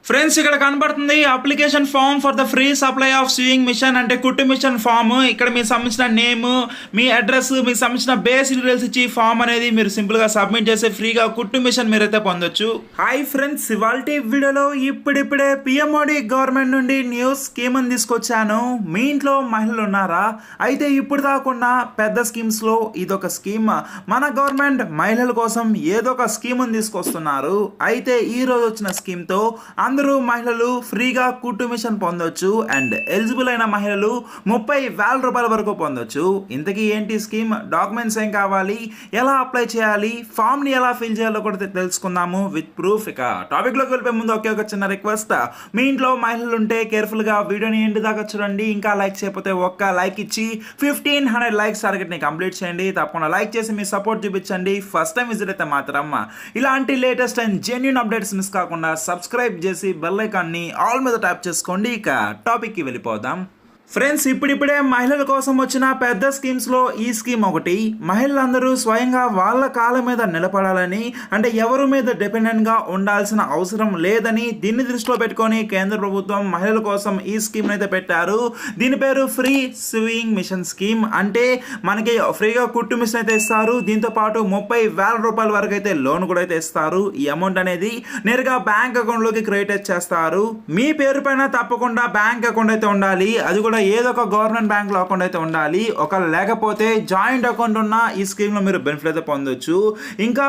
Friends ఇక్కడ కనబడుతుంది application form for the free supply of sewing machine అంటే కుట్టు మిషన్ ఫామ్. ఇక్కడ మీకు సంబంధించిన నేమ్, మీ అడ్రస్, మీకు సంబంధించిన బేసిక్ డీటెయిల్స్ ఇచ్చి ఫామ్ అనేది మీరు సింపుల్ గా సబ్మిట్ చేసి ఫ్రీగా కుట్టు మిషన్ మీరైతే పొందొచ్చు. హాయ్ ఫ్రెండ్స్, ఇవాల్టి వీడియోలో ఇప్పుడిప్పుడే పిఎం మోడీ గవర్నమెంట్ నుండి న్యూస్ స్కీమ్ అని తీసుకొచ్చాను. మీ ఇంట్లో మహిళలు ఉన్నారా? అయితే ఇప్పుడు దాకుండా పెద్ద స్కీమ్స్ లో ఇదొక స్కీమ్. మన గవర్నమెంట్ మహిళల కోసం ఏదో ఒక స్కీమ్ తీసుకొస్తున్నారు. అయితే ఈ రోజు వచ్చిన స్కీమ్ తో అందరూ మహిళలు ఫ్రీగా కుట్టు మిషన్ పొందొచ్చు అండ్ ఎలిజిబుల్ అయిన మహిళలు 30,000 రూపాయల వరకు పొందొచ్చు. ఇంతకీ ఏంటి స్కీమ్, డాక్యుమెంట్స్ ఏం కావాలి, ఎలా అప్లై చేయాలి, ఫామ్ ని ఎలా ఫిల్ చేయాలో కూడా తెలుసుకుందాము విత్ ప్రూఫ్. ఇక టాపిక్ లోకి వెళ్ళిపోయే ముందు ఒక చిన్న రిక్వెస్ట్, మీ ఇంట్లో మహిళలు ఉంటే కేర్ఫుల్ గా వీడియోని ఎండ్ దాకా చూడండి. ఇంకా లైక్ చేయకపోతే ఒక్క లైక్ ఇచ్చి 1500 లైక్స్ టార్గెట్ ని కంప్లీట్ చేయండి. తప్పకుండా లైక్ చేసి మీ సపోర్ట్ చూపించండి. ఫస్ట్ టైం విజిట్ అయితే మాత్రం ఇలాంటి latest and genuine updates miss కాకుండా సబ్స్క్రైబ్ చేసి బెల్ ఐకాన్ని ఆల్ మీద ట్యాప్ చేసుకోండి. ఇక టాపిక్ కి వెళ్ళిపోదాం. ఫ్రెండ్స్, ఇప్పుడిప్పుడే మహిళల కోసం వచ్చిన పెద్ద స్కీమ్స్ లో ఈ స్కీమ్ ఒకటి. మహిళలందరూ స్వయంగా వాళ్ళ కాళ్ళ మీద నిలబడాలని, అంటే ఎవరి మీద డిపెండెంట్ గా ఉండాల్సిన అవసరం లేదని దీన్ని దృష్టిలో పెట్టుకొని కేంద్ర ప్రభుత్వం మహిళల కోసం ఈ స్కీమ్ అయితే పెట్టారు. దీని పేరు ఫ్రీ స్వింగ్ మిషన్ స్కీమ్. అంటే మనకి ఫ్రీగా కుట్టు మిషన్ అయితే ఇస్తారు. దీంతో పాటు 30,000 రూపాయల వరకు అయితే లోన్ కూడా అయితే ఇస్తారు. ఈ అమౌంట్ అనేది నేరుగా బ్యాంక్ అకౌంట్ లోకి క్రెడిట్ చేస్తారు. మీ పేరు పైన తప్పకుండా బ్యాంక్ అకౌంట్ అయితే ఉండాలి. అది కూడా ఏదో ఒక గవర్నమెంట్ బ్యాంక్ లో అకౌంట్ అయితే ఉండాలి. ఒకవేళ లేకపోతే జాయింట్ అకౌంట్ ఉన్న ఈ స్కీమ్ లో మీరు బెనిఫిట్ అయితే పొందొచ్చు. ఇంకా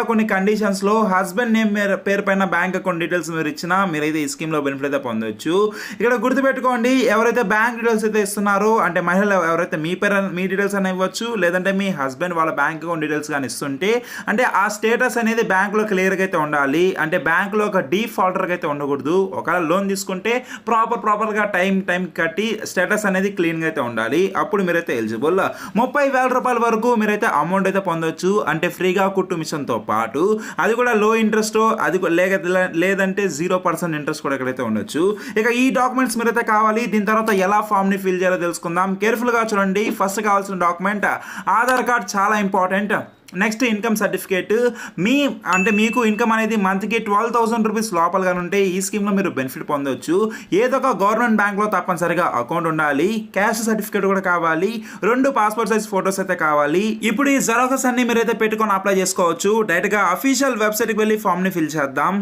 కొన్ని కండిషన్స్ లో హస్బెండ్ నేమ్ పేరు పైన బ్యాంక్ అకౌంట్ డీటెయిల్స్ మీరు ఇచ్చినా మీరైతే ఈ స్కీమ్ లో బెనిఫిట్ అయితే పొందొచ్చు. ఇక్కడ గుర్తుపెట్టుకోండి, ఎవరైతే బ్యాంక్ డీటెయిల్స్ అయితే ఇస్తున్నారో, అంటే మహిళలు ఎవరైతే మీ డీటెయిల్స్ అని ఇవ్వచ్చు, లేదంటే మీ హస్బెండ్ వాళ్ళ బ్యాంక్ అకౌంట్ డీటెయిల్స్ కానీ ఇస్తుంటే, అంటే ఆ స్టేటస్ అనేది బ్యాంక్ లో క్లియర్ గా అయితే ఉండాలి. అంటే బ్యాంక్ లో ఒక డీఫాల్టర్ అయితే ఉండకూడదు. ఒకవేళ లోన్ తీసుకుంటే ప్రాపర్ గా టైం కట్టి స్టేటస్ అనేది క్లీన్ గా అయితే ఉండాలి. అప్పుడు మీరైతే ఎలిజిబుల్. 30,000 రూపాయల వరకు మీరైతే అమౌంట్ అయితే పొందొచ్చు. అంటే ఫ్రీగా కుట్టు మిషన్ తో పాటు అది కూడా లో ఇంట్రెస్ట్, అది లేదంటే 0% ఇంట్రెస్ట్ కూడా ఎక్కడైతే ఉండొచ్చు. ఇక ఈ డాక్యుమెంట్స్ మీరైతే కావాలి. దీని తర్వాత ఎలా ఫామ్ ని ఫిల్ చేయాలో తెలుసుకుందాం. కేర్ఫుల్ గా చూడండి. ఫస్ట్ కావాల్సిన డాక్యుమెంట్ ఆధార్ కార్డ్, చాలా ఇంపార్టెంట్. Next income certificate. మీకు ఇన్కమ్ అనేది మంత్కి 12,000 రూపీస్ లోపలగా ఉంటే ఈ స్కీమ్లో మీరు బెనిఫిట్ పొందొచ్చు. ఏదో ఒక గవర్నమెంట్ బ్యాంక్లో తప్పనిసరిగా అకౌంట్ ఉండాలి. క్యాష్ సర్టిఫికేట్ కూడా కావాలి. 2 పాస్పోర్ట్ సైజ్ ఫొటోస్ అయితే కావాలి. ఇప్పుడు ఈ జెరాక్స్ అన్ని మీరైతే పెట్టుకొని అప్లై చేసుకోవచ్చు. డైరెక్ట్గా అఫీషియల్ వెబ్సైట్కి వెళ్ళి ఫామ్ని ఫిల్ చేద్దాం.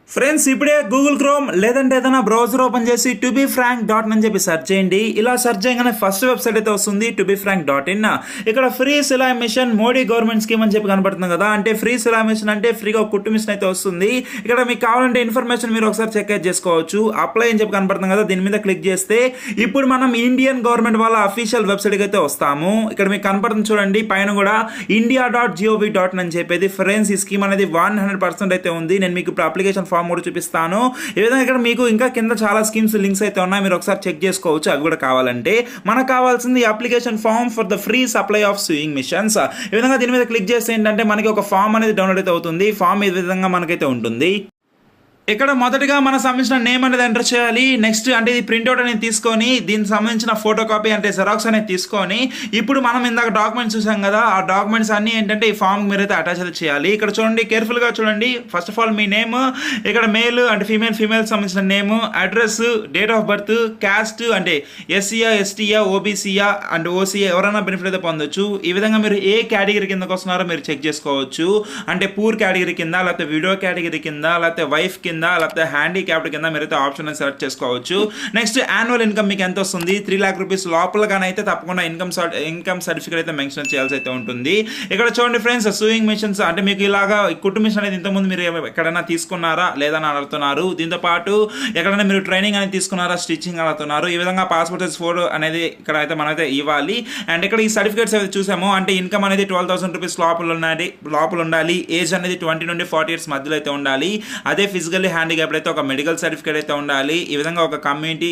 ఫ్రెండ్స్, ఇప్పుడే గూగుల్ క్రోమ్ లేదంటే ఏదైనా బ్రౌజర్ ఓపెన్ చేసి tobefrank.in అని చెప్పి సెర్చ్ చేయండి. ఇలా సెర్చ్ చేయగానే ఫస్ట్ వెబ్సైట్ అయితే వస్తుంది, tobefrank.in. ఇక్కడ ఫ్రీ సిలాయ్ మిషన్ మోడీ గవర్నమెంట్ స్కీమ్ అని చెప్పి కనబడుతుంది కదా. అంటే ఫ్రీ సిలాయ్ మిషన్ అంటే ఫ్రీగా కుట్టు మిషన్ అయితే వస్తుంది. ఇక్కడ మీకు కావాలంటే ఇన్ఫర్మేషన్ మీరు ఒకసారి చెక్ చేసుకోవచ్చు. అప్లై అని చెప్పి కనబడుతుంది కదా, దీని మీద క్లిక్ చేస్తే ఇప్పుడు మనం ఇండియన్ గవర్నమెంట్ వాళ్ళ అఫీషియల్ వెబ్సైట్కి అయితే వస్తాము. ఇక్కడ మీకు కనబడుతుంది చూడండి, పైన కూడా india.gov.in అని చెప్పేది. ఫ్రెండ్స్, ఈ స్కీమ్ అనేది 100% అయితే ఉంది. నేను మీకు ఇప్పుడు అప్లికేషన్ ఫామ్ కూడా చూపిస్తాను. ఈ విధంగా ఇక్కడ మీకు ఇంకా కింద చాలా స్కీమ్స్ లింక్స్ అయితే ఉన్నాయి, మీరు ఒకసారి చెక్ చేసుకోవచ్చు. అవి కూడా కావాలంటే మనకు కావాల్సింది application form for the free supply of sewing machines. ఈ విధంగా దీని మీద క్లిక్ చేస్తే ఏంటంటే మనకి ఒక ఫామ్ అనేది డౌన్లోడ్ అయితే అవుతుంది. ఫామ్ ఈ విధంగా మనకైతే ఉంటుంది. ఇక్కడ మొదటిగా మనకు సంబంధించిన నేమ్ అనేది ఎంటర్ చేయాలి. నెక్స్ట్ అంటే ఇది ప్రింట్అవుట్ అనేది తీసుకొని దీనికి సంబంధించిన ఫోటో కాపీ అంటే జెరాక్స్ అనేది తీసుకొని ఇప్పుడు మనం ఇందాక డాక్యుమెంట్స్ చూసాం కదా, ఆ డాక్యుమెంట్స్ అన్ని ఏంటంటే ఈ ఫామ్ మీరైతే అటాచ్ అయితే చేయాలి. ఇక్కడ చూడండి, కేర్ఫుల్ గా చూడండి. First of all me name, ఇక్కడ మేల్ అంటే ఫీమేల్ సంబంధించిన name, address, date of birth, caste అంటే ఎస్సీయా, ఎస్టీయా, ఓబీసీయా అండ్ ఓసీయా ఎవరైనా బెనిఫిట్ అయితే పొందొచ్చు. ఈ విధంగా మీరు ఏ కేటగిరీ కిందకు వస్తున్నారో మీరు చెక్ చేసుకోవచ్చు. అంటే పూర్ కేటగిరీ కింద, లేకపోతే విడో కేటగిరీ కింద, లేకపోతే వైఫ్ కింద, లేకపోతే హ్యాండిక్యాప్డ్ కింద మీరైతే ఆప్షన్ సెలెక్ట్ చేసుకోవచ్చు. నెక్స్ట్ యాన్యువల్ ఇన్కమ్ మీకు ఎంత వస్తుంది, 3 లాక్ రూపీస్ లోపలగానైతే తప్పకుండా ఇన్కమ్ సర్టిఫికేట్ అయితే మెన్షన్ చేయాల్సి అయితే ఉంటుంది. ఇక్కడ చూడండి ఫ్రెండ్స్, సూయింగ్ మిషన్స్ అంటే మీకు ఇలాగా కుట్టు మిషన్ అనేది ఇంతకుముందు మీరు ఎక్కడైనా తీసుకున్నారా లేదని అడుగుతున్నారు. దీంతో పాటు ఎక్కడైనా మీరు ట్రైనింగ్ అనేది తీసుకున్నారా, స్టిచ్చింగ్ అడుగుతున్నారు. ఈ విధంగా పాస్పోర్ట్ సైజ్ ఫోటో అనేది ఇక్కడ అయితే మనమైతే ఇవ్వాలి. అండ్ ఇక్కడ ఈ సర్టిఫికేట్స్ అయితే చూసాము, అంటే ఇన్కమ్ అనేది 12,000 రూపీస్ లోపల ఉండాలి. ఏజ్ అనేది 20 నుండి 40 ఇయర్స్ మధ్యలో అయితే ఉండాలి. అదే ఫిజికల్లీ విజువల్లీ హ్యాండిక్యాప్డ్ అయితే ఒక మెడికల్ సర్టిఫికేట్ అయితే ఉండాలి. ఈ విధంగా ఒక కమ్యూనిటీ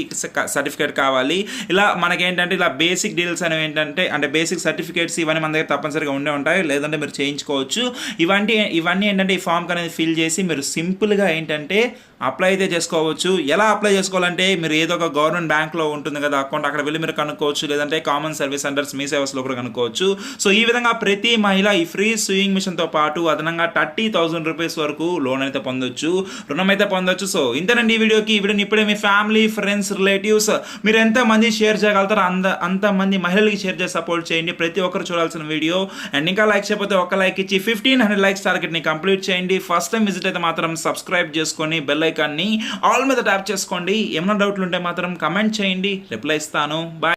సర్టిఫికేట్ కావాలి. ఇలా మనకేంటంటే ఇలా బేసిక్ డీటెయిల్స్ అనేవి ఏంటంటే అంటే బేసిక్ సర్టిఫికేట్స్ ఇవన్నీ మన దగ్గర తప్పనిసరిగా ఉండే ఉంటాయి, లేదంటే మీరు చేయించుకోవచ్చు. ఇవన్నీ ఏంటంటే ఈ ఫామ్కి అనేది ఫిల్ చేసి మీరు సింపుల్గా ఏంటంటే అప్లై అయితే చేసుకోవచ్చు. ఎలా అప్లై చేసుకోవాలంటే మీరు ఏదో ఒక గవర్నమెంట్ బ్యాంక్లో ఉంటుంది కదా అకౌంట్, అక్కడ వెళ్ళి మీరు కనుక్కోవచ్చు, లేదంటే కామన్ సర్వీస్ సెంటర్స్ మీ సేవస్లో కూడా కనుక్కోవచ్చు. సో ఈ విధంగా ప్రతి మహిళ ఈ ఫ్రీ స్వింగ్ మిషన్తో పాటు అదనంగా 30,000 రూపీస్ వరకు లోన్ అయితే పొందొచ్చు, రుణం అయితే పొందొచ్చు. సో ఇంతేనండి ఈ వీడియోకి. ఇప్పుడే మీ ఫ్యామిలీ, ఫ్రెండ్స్, రిలేటివ్స్ మీరు ఎంతమంది షేర్ చేయగలుగుతారో అంతమంది మహిళలకి షేర్ చేసి సపోర్ట్ చేయండి. ప్రతి ఒక్కరు చూడాల్సిన వీడియో. అండ్ ఇంకా లైక్ చేయకపోతే ఒక లైక్ ఇచ్చి 1500 లైక్స్ టార్గెట్ని కంప్లీట్ చేయండి. ఫస్ట్ టైం విజిట్ అయితే మాత్రం సబ్స్క్రైబ్ చేసుకొని బెల్ ఐకాన్ని ఆల్ మీద ట్యాప్ చేసుకోండి. ఏమైనా డౌట్లు ఉంటే మాత్రం కమెంట్ చేయండి, రిప్లై ఇస్తాను. బాయ్.